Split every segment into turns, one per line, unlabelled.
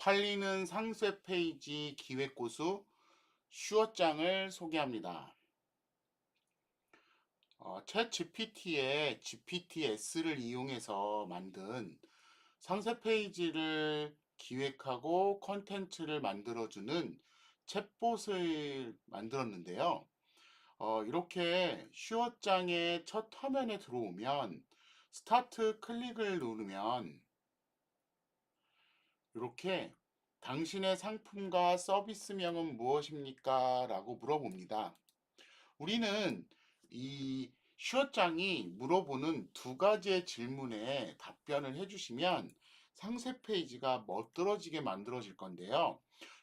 팔리는 상세 페이지 기획 고수 슈어짱을 소개합니다. 챗 GPT의 GPT-S를 이용해서 만든 상세 페이지를 기획하고 컨텐츠를 만들어주는 챗봇을 만들었는데요. 이렇게 슈어짱의 첫 화면에 들어오면 스타트 클릭을 누르면 이렇게 당신의 상품과 서비스명은 무엇입니까? 라고 물어봅니다. 우리는 이 슈어짱이 물어보는 두 가지의 질문에 답변을 해주시면 상세 페이지가 멋들어지게 만들어질 건데요.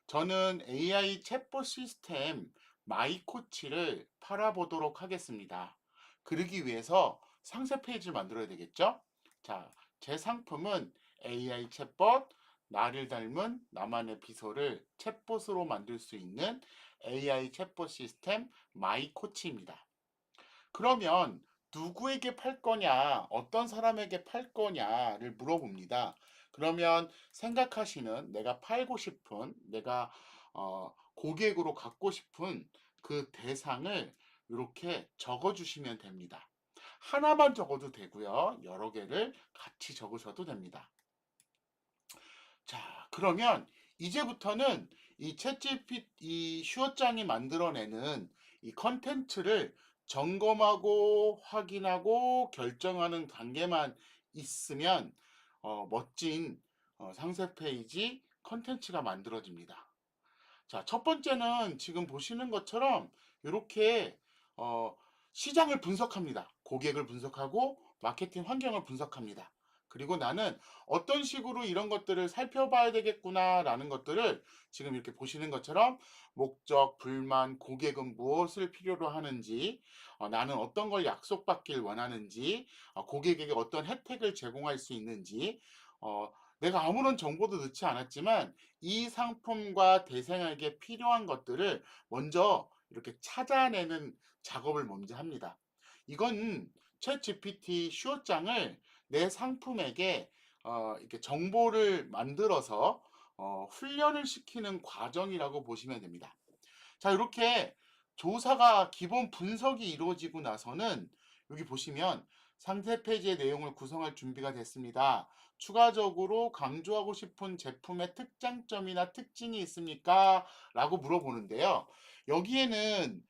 저는 AI 챗봇 시스템 마이코치를 팔아보도록 하겠습니다. 그러기 위해서 상세 페이지를 만들어야 되겠죠? 자, 제 상품은 AI 챗봇, 나를 닮은 나만의 비서를 챗봇으로 만들 수 있는 AI 챗봇 시스템 마이코치입니다. 그러면 누구에게 팔 거냐, 어떤 사람에게 팔 거냐를 물어봅니다. 그러면 생각하시는 내가 팔고 싶은, 내가 고객으로 갖고 싶은 그 대상을 이렇게 적어주시면 됩니다. 하나만 적어도 되고요. 여러 개를 같이 적으셔도 됩니다. 자, 그러면 이제부터는 이 챗GPT, 이 슈어짱이 만들어내는 이 컨텐츠를 점검하고 확인하고 결정하는 단계만 있으면 멋진 상세 페이지 컨텐츠가 만들어집니다. 자, 첫 번째는 지금 보시는 것처럼 이렇게 시장을 분석합니다. 고객을 분석하고 마케팅 환경을 분석합니다. 그리고 나는 어떤 식으로 이런 것들을 살펴봐야 되겠구나라는 것들을 지금 이렇게 보시는 것처럼 목적, 불만, 고객은 무엇을 필요로 하는지, 나는 어떤 걸 약속받길 원하는지, 고객에게 어떤 혜택을 제공할 수 있는지, 내가 아무런 정보도 넣지 않았지만 이 상품과 대상에게 필요한 것들을 먼저 이렇게 찾아내는 작업을 먼저 합니다. 이건 챗 GPT 슈어짱을 내 상품에게 이렇게 정보를 만들어서 훈련을 시키는 과정이라고 보시면 됩니다. 자, 이렇게 조사가 기본 분석이 이루어지고 나서는 여기 보시면 상세 페이지의 내용을 구성할 준비가 됐습니다. 추가적으로 강조하고 싶은 제품의 특장점이나 특징이 있습니까? 라고 물어보는데요. 여기에는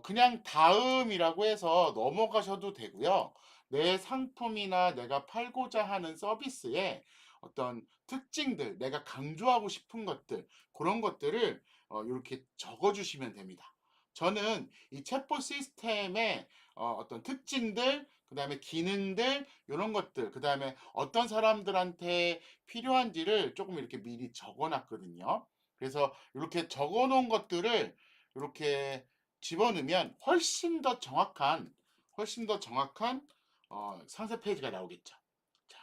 그냥 다음이라고 해서 넘어가셔도 되고요. 내 상품이나 내가 팔고자 하는 서비스의 어떤 특징들, 내가 강조하고 싶은 것들, 그런 것들을 이렇게 적어주시면 됩니다. 저는 이 챗봇 시스템의 어떤 특징들, 그 다음에 기능들, 이런 것들, 그 다음에 어떤 사람들한테 필요한지를 조금 이렇게 미리 적어 놨거든요. 그래서 이렇게 적어 놓은 것들을 이렇게 집어넣으면 훨씬 더 정확한 상세 페이지가 나오겠죠. 자,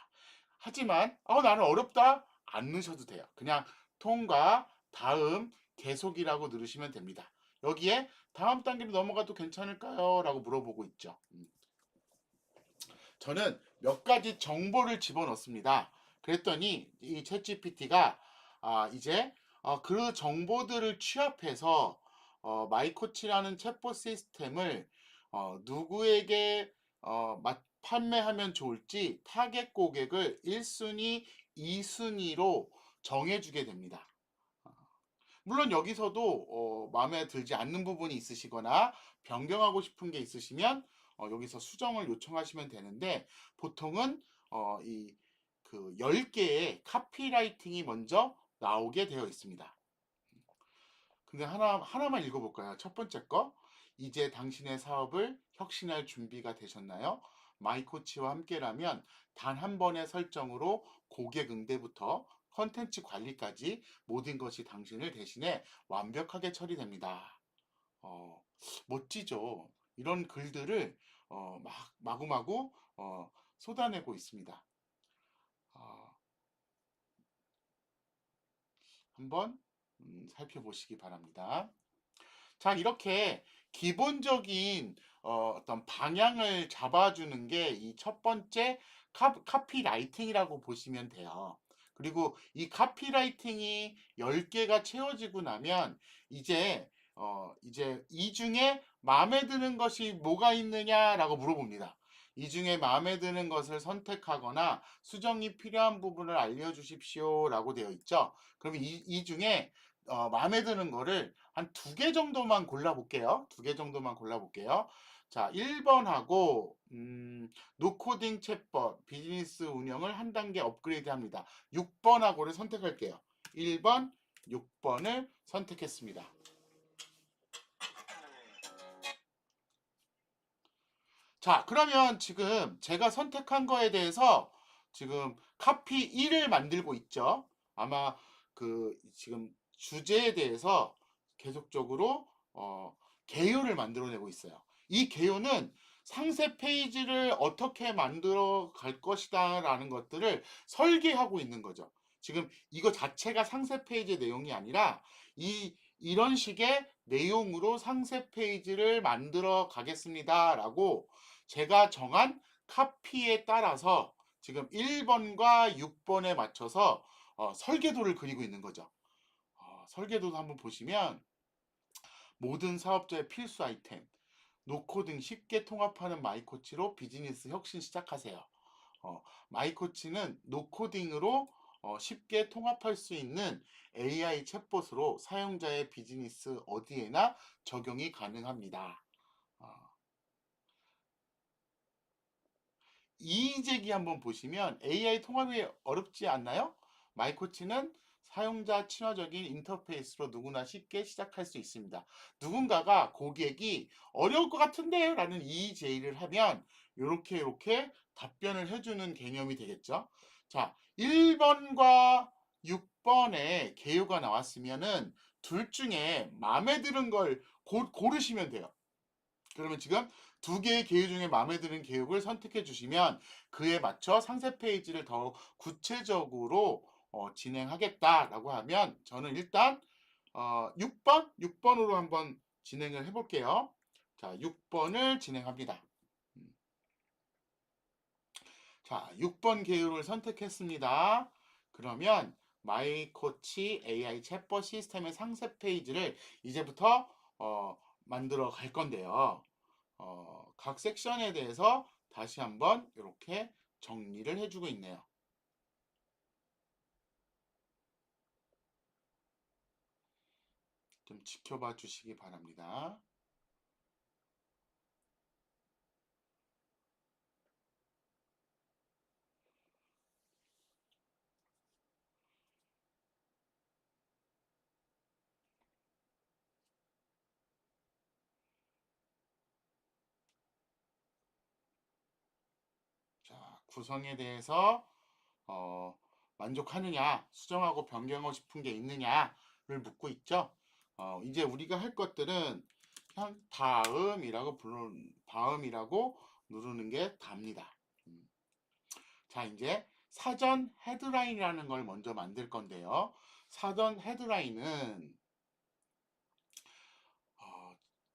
하지만 나는 어렵다 안 넣으셔도 돼요. 그냥 통과, 다음, 계속이라고 누르시면 됩니다. 여기에 다음 단계로 넘어가도 괜찮을까요? 라고 물어보고 있죠. 저는 몇 가지 정보를 집어넣습니다. 그랬더니 이 챗GPT가 이제 그 정보들을 취합해서 마이코치라는 챗봇 시스템을 누구에게 판매하면 좋을지 타겟 고객을 1순위, 2순위로 정해주게 됩니다. 물론 여기서도 마음에 들지 않는 부분이 있으시거나 변경하고 싶은 게 있으시면 여기서 수정을 요청하시면 되는데 보통은 그 10개의 카피라이팅이 먼저 나오게 되어 있습니다. 근데 하나만 읽어볼까요? 첫 번째 거. 이제 당신의 사업을 혁신할 준비가 되셨나요? 마이코치와 함께라면 단 한 번의 설정으로 고객 응대부터 컨텐츠 관리까지 모든 것이 당신을 대신해 완벽하게 처리됩니다. 어, 멋지죠? 이런 글들을 마구마구 쏟아내고 있습니다. 어, 한번 살펴보시기 바랍니다. 자, 이렇게 기본적인 어떤 방향을 잡아주는 게 이 첫 번째 카피라이팅이라고 보시면 돼요. 그리고 이 카피라이팅이 10개가 채워지고 나면 이제 이제 이 중에 마음에 드는 것이 뭐가 있느냐라고 물어봅니다. 이 중에 마음에 드는 것을 선택하거나 수정이 필요한 부분을 알려주십시오라고 되어 있죠. 그러면 이 중에 마음에 드는 거를 한 2개 정도만 골라볼게요. 2개 정도만 골라볼게요. 자, 1번하고 노코딩 챗봇 비즈니스 운영을 한 단계 업그레이드 합니다. 6번하고를 선택할게요. 1번, 6번을 선택했습니다. 자, 그러면 지금 제가 선택한 거에 대해서 지금 카피 1을 만들고 있죠. 아마 그 지금 주제에 대해서 계속적으로 개요를 만들어내고 있어요. 이 개요는 상세 페이지를 어떻게 만들어 갈 것이다 라는 것들을 설계하고 있는 거죠. 지금 이거 자체가 상세 페이지의 내용이 아니라 이런 식의 내용으로 상세 페이지를 만들어 가겠습니다 라고 제가 정한 카피에 따라서 지금 1번과 6번에 맞춰서 설계도를 그리고 있는 거죠. 설계도도 한번 보시면 모든 사업자의 필수 아이템, 노코딩 쉽게 통합하는 마이코치로 비즈니스 혁신 시작하세요. 마이코치는 노코딩으로 쉽게 통합할 수 있는 AI 챗봇으로 사용자의 비즈니스 어디에나 적용이 가능합니다. 이의제기 한번 보시면 AI 통합이 어렵지 않나요? 마이코치는 사용자 친화적인 인터페이스로 누구나 쉽게 시작할 수 있습니다. 누군가가 고객이 어려울 것 같은데 라는 이의 제의를 하면 이렇게 답변을 해주는 개념이 되겠죠. 자, 1번과 6번에 개요가 나왔으면은 둘 중에 마음에 드는 걸 고르시면 돼요. 그러면 지금 2개의 개요 중에 마음에 드는 개요를 선택해 주시면 그에 맞춰 상세 페이지를 더 구체적으로 진행하겠다라고 하면 저는 일단 6번으로 한번 진행을 해볼게요. 자, 6번을 진행합니다. 자, 6번 개요를 선택했습니다. 그러면 마이코치 AI 챗봇 시스템의 상세 페이지를 이제부터 만들어 갈 건데요. 각 섹션에 대해서 다시 한번 이렇게 정리를 해주고 있네요. 좀 지켜봐 주시기 바랍니다. 자, 구성에 대해서 만족하느냐, 수정하고 변경하고 싶은 게 있느냐를 묻고 있죠. 이제 우리가 할 것들은 그냥 다음이라고 누르는 게 답니다. 자, 이제 사전 헤드라인이라는 걸 먼저 만들 건데요. 사전 헤드라인은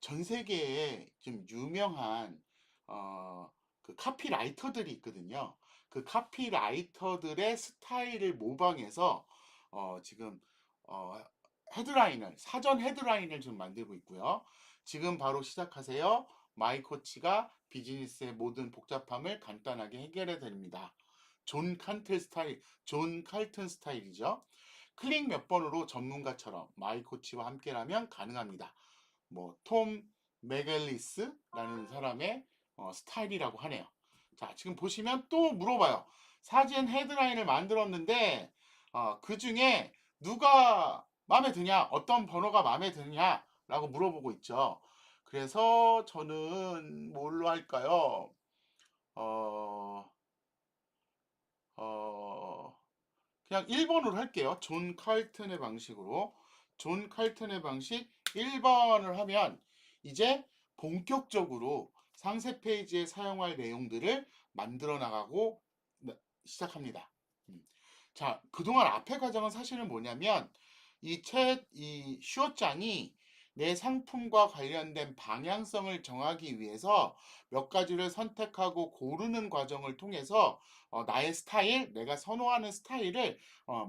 전 세계에 좀 유명한 그 카피라이터들이 있거든요. 그 카피라이터들의 스타일을 모방해서 지금 어, 사전 헤드라인을 좀 만들고 있고요. 지금 바로 시작하세요. 마이코치가 비즈니스의 모든 복잡함을 간단하게 해결해 드립니다. 존 칼튼 스타일이죠. 클릭 몇 번으로 전문가처럼 마이코치와 함께라면 가능합니다. 톰 메갈리스라는 사람의 스타일이라고 하네요. 자, 지금 보시면 또 물어봐요. 사진 헤드라인을 만들었는데 그 중에 누가 마음에 드냐, 어떤 번호가 마음에 드냐라고 물어보고 있죠. 그래서 저는 뭘로 할까요? 어, 어, 그냥 1번으로 할게요. 존 칼튼의 방식으로. 존 칼튼의 방식 1번을 하면 이제 본격적으로 상세 페이지에 사용할 내용들을 만들어 나가고 시작합니다. 자, 그동안 앞에 과정은 사실은 뭐냐면 이 슈어장이 내 상품과 관련된 방향성을 정하기 위해서 몇 가지를 선택하고 고르는 과정을 통해서 나의 스타일, 내가 선호하는 스타일을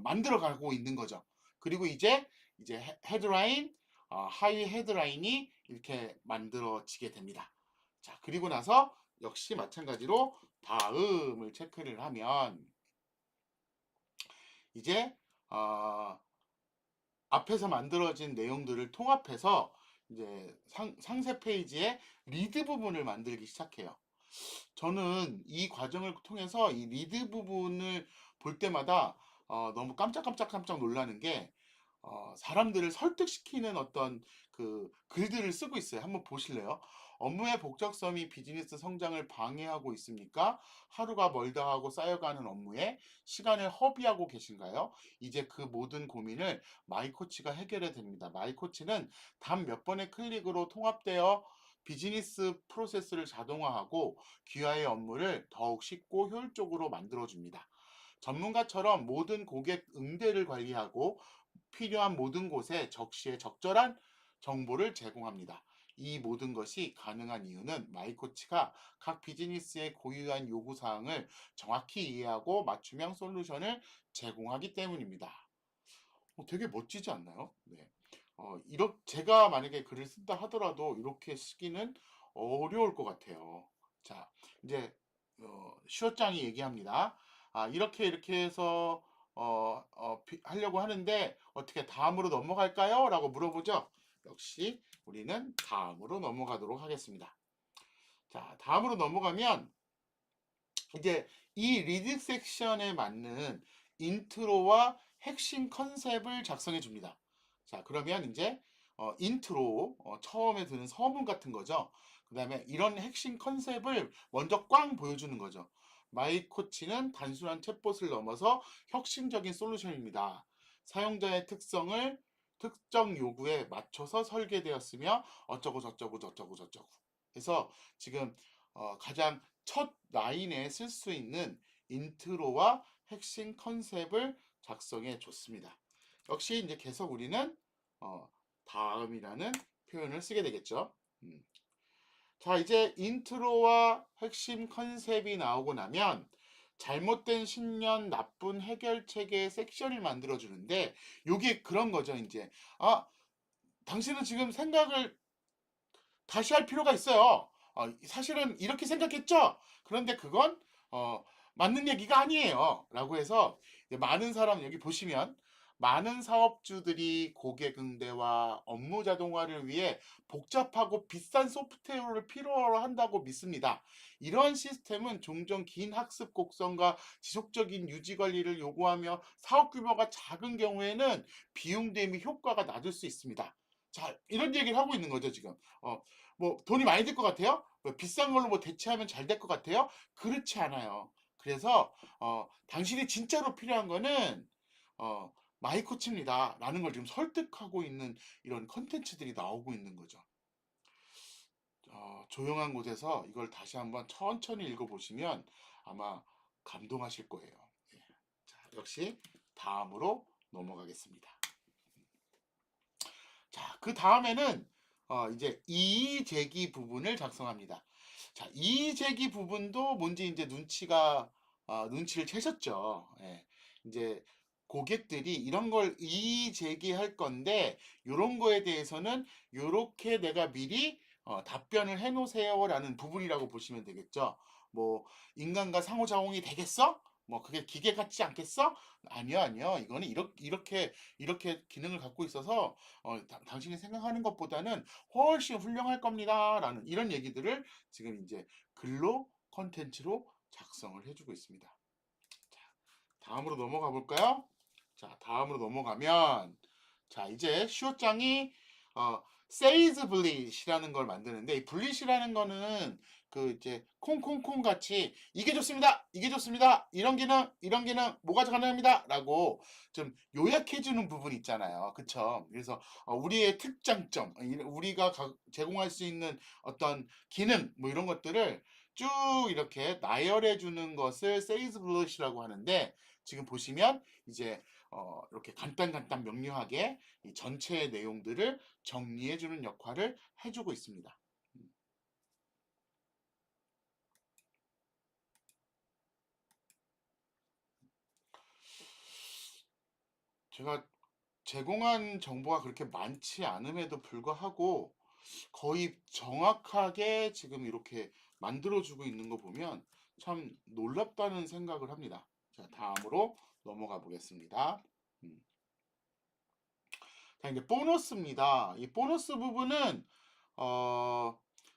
만들어 가고 있는 거죠. 그리고 이제 헤드라인, 하이 헤드라인이 이렇게 만들어지게 됩니다. 자, 그리고 나서 역시 마찬가지로 다음을 체크를 하면 이제 어, 앞에서 만들어진 내용들을 통합해서 이제 상세 페이지에 리드 부분을 만들기 시작해요. 저는 이 과정을 통해서 이 리드 부분을 볼 때마다 너무 깜짝 놀라는 게 사람들을 설득시키는 어떤 그 글들을 쓰고 있어요. 한번 보실래요? 업무의 복잡성이 비즈니스 성장을 방해하고 있습니까? 하루가 멀다 하고 쌓여가는 업무에 시간을 허비하고 계신가요? 이제 그 모든 고민을 마이코치가 해결해 드립니다. 마이코치는 단 몇 번의 클릭으로 통합되어 비즈니스 프로세스를 자동화하고 기아의 업무를 더욱 쉽고 효율적으로 만들어줍니다. 전문가처럼 모든 고객 응대를 관리하고 필요한 모든 곳에 적시에 적절한 정보를 제공합니다. 이 모든 것이 가능한 이유는 마이코치가 각 비즈니스의 고유한 요구사항을 정확히 이해하고 맞춤형 솔루션을 제공하기 때문입니다. 되게 멋지지 않나요? 네. 제가 만약에 글을 쓴다 하더라도 이렇게 쓰기는 어려울 것 같아요. 자, 이제 슈어짱이 얘기합니다. 이렇게 해서 하려고 하는데 어떻게 다음으로 넘어갈까요? 라고 물어보죠. 역시 우리는 다음으로 넘어가도록 하겠습니다. 자, 다음으로 넘어가면 이제 이 리드 섹션에 맞는 인트로와 핵심 컨셉을 작성해 줍니다. 자, 그러면 이제 인트로, 처음에 드는 서문 같은 거죠. 그 다음에 이런 핵심 컨셉을 먼저 꽝 보여주는 거죠. 마이 코치는 단순한 챗봇을 넘어서 혁신적인 솔루션입니다. 사용자의 특정 요구에 맞춰서 설계되었으며 어쩌고 저쩌고 저쩌고 저쩌고. 그래서 지금 가장 첫 라인에 쓸 수 있는 인트로와 핵심 컨셉을 작성해 줬습니다. 역시 이제 계속 우리는 다음이라는 표현을 쓰게 되겠죠. 자, 이제 인트로와 핵심 컨셉이 나오고 나면 잘못된 신념, 나쁜 해결책의 섹션을 만들어 주는데 요게 그런 거죠. 이제 당신은 지금 생각을 다시 할 필요가 있어요. 사실은 이렇게 생각했죠? 그런데 그건 맞는 얘기가 아니에요. 라고 해서 많은 사람 여기 보시면 많은 사업주들이 고객 응대와 업무 자동화를 위해 복잡하고 비싼 소프트웨어를 필요로 한다고 믿습니다. 이러한 시스템은 종종 긴 학습 곡선과 지속적인 유지 관리를 요구하며 사업 규모가 작은 경우에는 비용 대비 효과가 낮을 수 있습니다. 자, 이런 얘기를 하고 있는 거죠, 지금. 뭐 돈이 많이 들 것 같아요? 뭐 비싼 걸로 뭐 대체하면 잘 될 것 같아요? 그렇지 않아요. 그래서 당신이 진짜로 필요한 거는 마이코치입니다. 라는 걸 지금 설득하고 있는 이런 컨텐츠들이 나오고 있는 거죠. 조용한 곳에서 이걸 다시 한번 천천히 읽어보시면 아마 감동하실 거예요. 예. 자, 역시 다음으로 넘어가겠습니다. 자, 그 다음에는 이제 이의 제기 부분을 작성합니다. 자, 이의 제기 부분도 뭔지 이제 눈치를 채셨죠. 예. 이제 고객들이 이런 걸 이의 제기할 건데 이런 거에 대해서는 이렇게 내가 미리 답변을 해놓으세요라는 부분이라고 보시면 되겠죠. 뭐 인간과 상호작용이 되겠어? 뭐 그게 기계 같지 않겠어? 아니요, 아니요. 이거는 이렇게 기능을 갖고 있어서 당신이 생각하는 것보다는 훨씬 훌륭할 겁니다. 라는 이런 얘기들을 지금 이제 글로 컨텐츠로 작성을 해주고 있습니다. 자, 다음으로 넘어가 볼까요? 자, 다음으로 넘어가면 자, 이제 슈어장이 세이즈 블릿이라는 걸 만드는데 이 블릿이라는 거는 그 이제 콩콩콩 같이 이게 좋습니다. 이게 좋습니다. 이런 기능 뭐가 가능합니다라고 좀 요약해 주는 부분 있잖아요. 그쵸? 그래서 우리의 특장점, 우리가 제공할 수 있는 어떤 기능 뭐 이런 것들을 쭉 이렇게 나열해 주는 것을 세이즈 블릿이라고 하는데 지금 보시면 이제 이렇게 간단간단 명료하게 이 전체의 내용들을 정리해주는 역할을 해주고 있습니다. 제가 제공한 정보가 그렇게 많지 않음에도 불구하고 거의 정확하게 지금 이렇게 만들어주고 있는 거 보면 참 놀랍다는 생각을 합니다. 자, 다음으로 넘어가 보겠습니다. 음. 자, 이제 보너스입니다. 이 보너스 부분은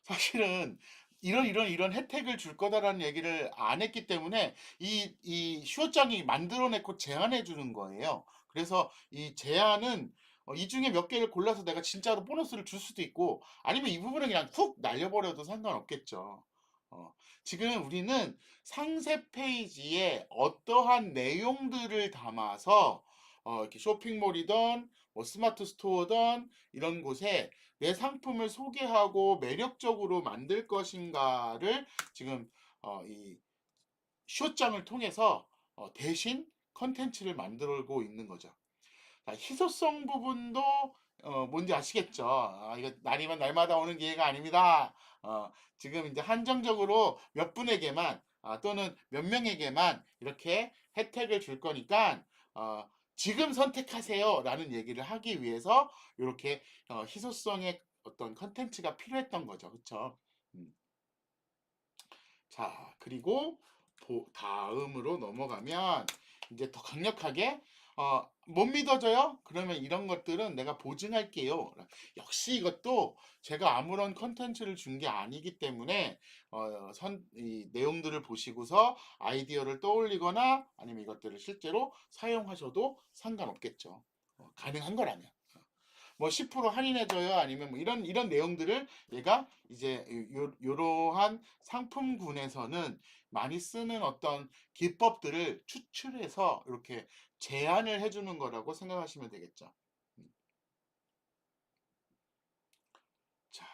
사실은 이런 혜택을 줄 거다라는 얘기를 안 했기 때문에 이 슈어장이 만들어내고 제안해 주는 거예요. 그래서 이 제안은 이 중에 몇 개를 골라서 내가 진짜로 보너스를 줄 수도 있고 아니면 이 부분은 그냥 훅 날려버려도 상관없겠죠. 어, 지금 우리는 상세 페이지에 어떠한 내용들을 담아서 이렇게 쇼핑몰이든 뭐 스마트 스토어든 이런 곳에 내 상품을 소개하고 매력적으로 만들 것인가를 지금 이 쇼장을 통해서 대신 컨텐츠를 만들고 있는 거죠. 자, 희소성 부분도 뭔지 아시겠죠? 이거 날이면 날마다 오는 기회가 아닙니다. 지금 이제 한정적으로 몇 분에게만 또는 몇 명에게만 이렇게 혜택을 줄 거니까 지금 선택하세요 라는 얘기를 하기 위해서 이렇게 희소성의 어떤 컨텐츠가 필요했던 거죠. 그쵸? 음. 자, 그리고 다음으로 넘어가면 이제 더 강력하게 못 믿어져요? 그러면 이런 것들은 내가 보증할게요. 역시 이것도 제가 아무런 컨텐츠를 준 게 아니기 때문에 이 내용들을 보시고서 아이디어를 떠올리거나 아니면 이것들을 실제로 사용하셔도 상관없겠죠. 가능한 거라면. 뭐 10% 할인해줘요. 아니면 뭐 이런 내용들을 얘가 이제 요러한 상품군에서는 많이 쓰는 어떤 기법들을 추출해서 이렇게 제안을 해주는 거라고 생각하시면 되겠죠. 자,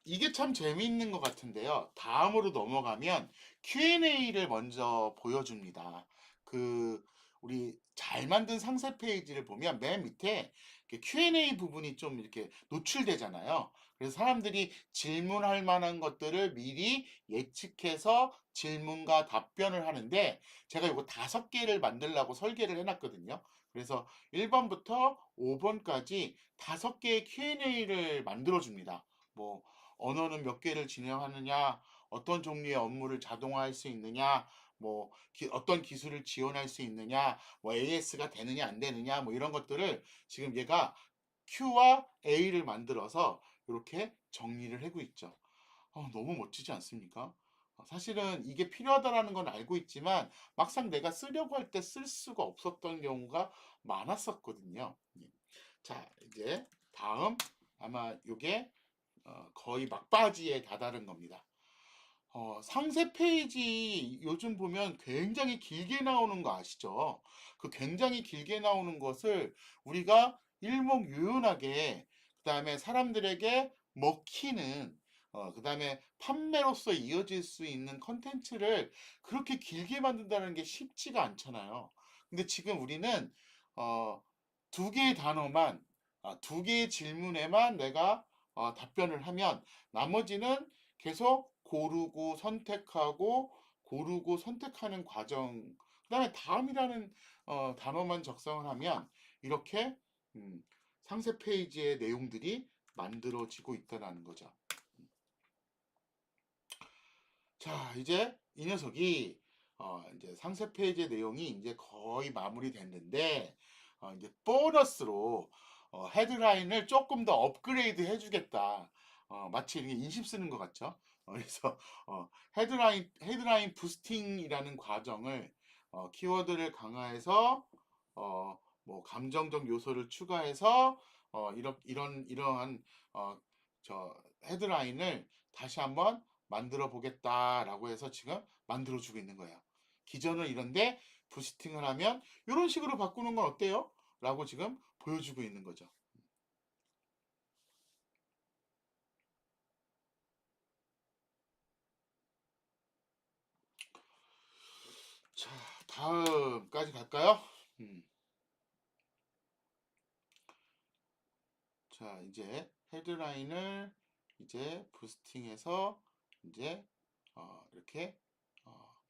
이게 참 재미있는 것 같은데요. 다음으로 넘어가면 Q&A를 먼저 보여줍니다. 우리 잘 만든 상세 페이지를 보면 맨 밑에 Q&A 부분이 좀 이렇게 노출되잖아요. 그래서 사람들이 질문할 만한 것들을 미리 예측해서 질문과 답변을 하는데 제가 이거 5개를 만들려고 설계를 해놨거든요. 그래서 1번부터 5번까지 5개의 Q&A를 만들어줍니다. 뭐 언어는 몇 개를 진행하느냐, 어떤 종류의 업무를 자동화할 수 있느냐, 뭐 어떤 기술을 지원할 수 있느냐, 뭐 AS가 되느냐 안 되느냐, 뭐 이런 것들을 지금 얘가 Q와 A를 만들어서 이렇게 정리를 하고 있죠. 너무 멋지지 않습니까? 사실은 이게 필요하다라는 건 알고 있지만 막상 내가 쓰려고 할 때 쓸 수가 없었던 경우가 많았었거든요. 예. 자, 이제 다음 아마 이게 거의 막바지에 다다른 겁니다. 상세 페이지 요즘 보면 굉장히 길게 나오는 거 아시죠? 그 굉장히 길게 나오는 것을 우리가 일목요연하게 그다음에 사람들에게 먹히는 그다음에 판매로서 이어질 수 있는 컨텐츠를 그렇게 길게 만든다는 게 쉽지가 않잖아요. 근데 지금 우리는 어, 2개의 단어만 2개의 질문에만 내가 답변을 하면 나머지는 계속 고르고 선택하는 과정, 그다음에 다음이라는 단어만 작성을 하면 이렇게 상세 페이지의 내용들이 만들어지고 있다는 거죠. 자, 이제 이 녀석이 이제 상세 페이지의 내용이 이제 거의 마무리됐는데 이제 보너스로 헤드라인을 조금 더 업그레이드 해주겠다. 마치 이게 인심 쓰는 것 같죠? 그래서 헤드라인 부스팅이라는 과정을 키워드를 강화해서 뭐 감정적 요소를 추가해서 이러한 저 헤드라인을 다시 한번 만들어 보겠다라고 해서 지금 만들어 주고 있는 거예요. 기존은 이런데 부스팅을 하면 이런 식으로 바꾸는 건 어때요? 라고 지금 보여주고 있는 거죠. 자, 다음까지 갈까요? 음. 자, 이제 헤드라인을 이제 부스팅해서 이제 이렇게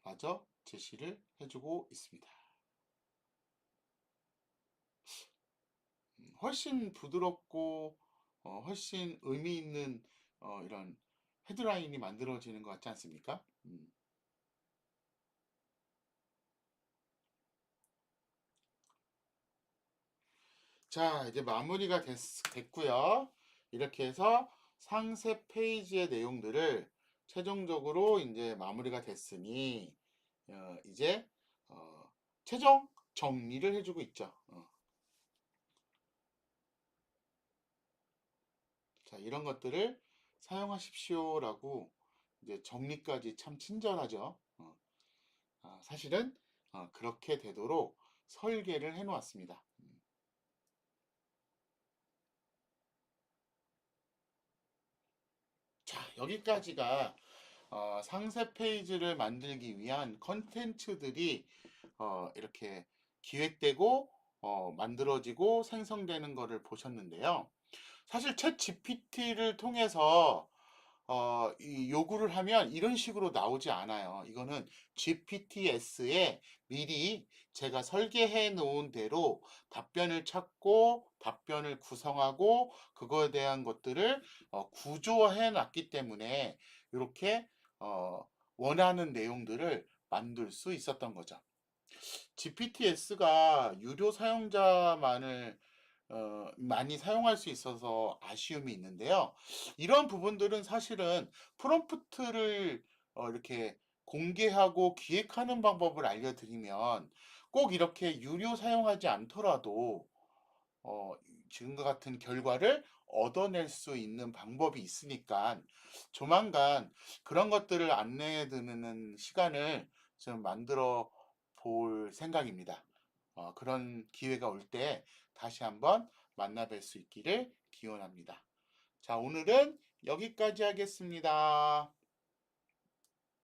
마저 제시를 해주고 있습니다. 훨씬 부드럽고 훨씬 의미 있는 이런 헤드라인이 만들어지는 것 같지 않습니까? 자, 이제 마무리가 됐고요. 이렇게 해서 상세 페이지의 내용들을 최종적으로 이제 마무리가 됐으니 이제 최종 정리를 해주고 있죠. 자, 이런 것들을 사용하십시오라고 이제 정리까지 참 친절하죠. 사실은 그렇게 되도록 설계를 해 놓았습니다. 자, 여기까지가 상세 페이지를 만들기 위한 컨텐츠들이 이렇게 기획되고 만들어지고 생성되는 것을 보셨는데요. 사실 챗 GPT를 통해서 이 요구를 하면 이런 식으로 나오지 않아요. 이거는 GPTS에 미리 제가 설계해 놓은 대로 답변을 찾고 답변을 구성하고 그거에 대한 것들을 구조화해 놨기 때문에 이렇게 원하는 내용들을 만들 수 있었던 거죠. GPTS가 유료 사용자만을 많이 사용할 수 있어서 아쉬움이 있는데요. 이런 부분들은 사실은 프롬프트를 이렇게 공개하고 기획하는 방법을 알려드리면 꼭 이렇게 유료 사용하지 않더라도 지금과 같은 결과를 얻어낼 수 있는 방법이 있으니까 조만간 그런 것들을 안내해 드리는 시간을 좀 만들어 볼 생각입니다. 그런 기회가 올 때 다시 한번 만나 뵐 수 있기를 기원합니다. 자, 오늘은 여기까지 하겠습니다.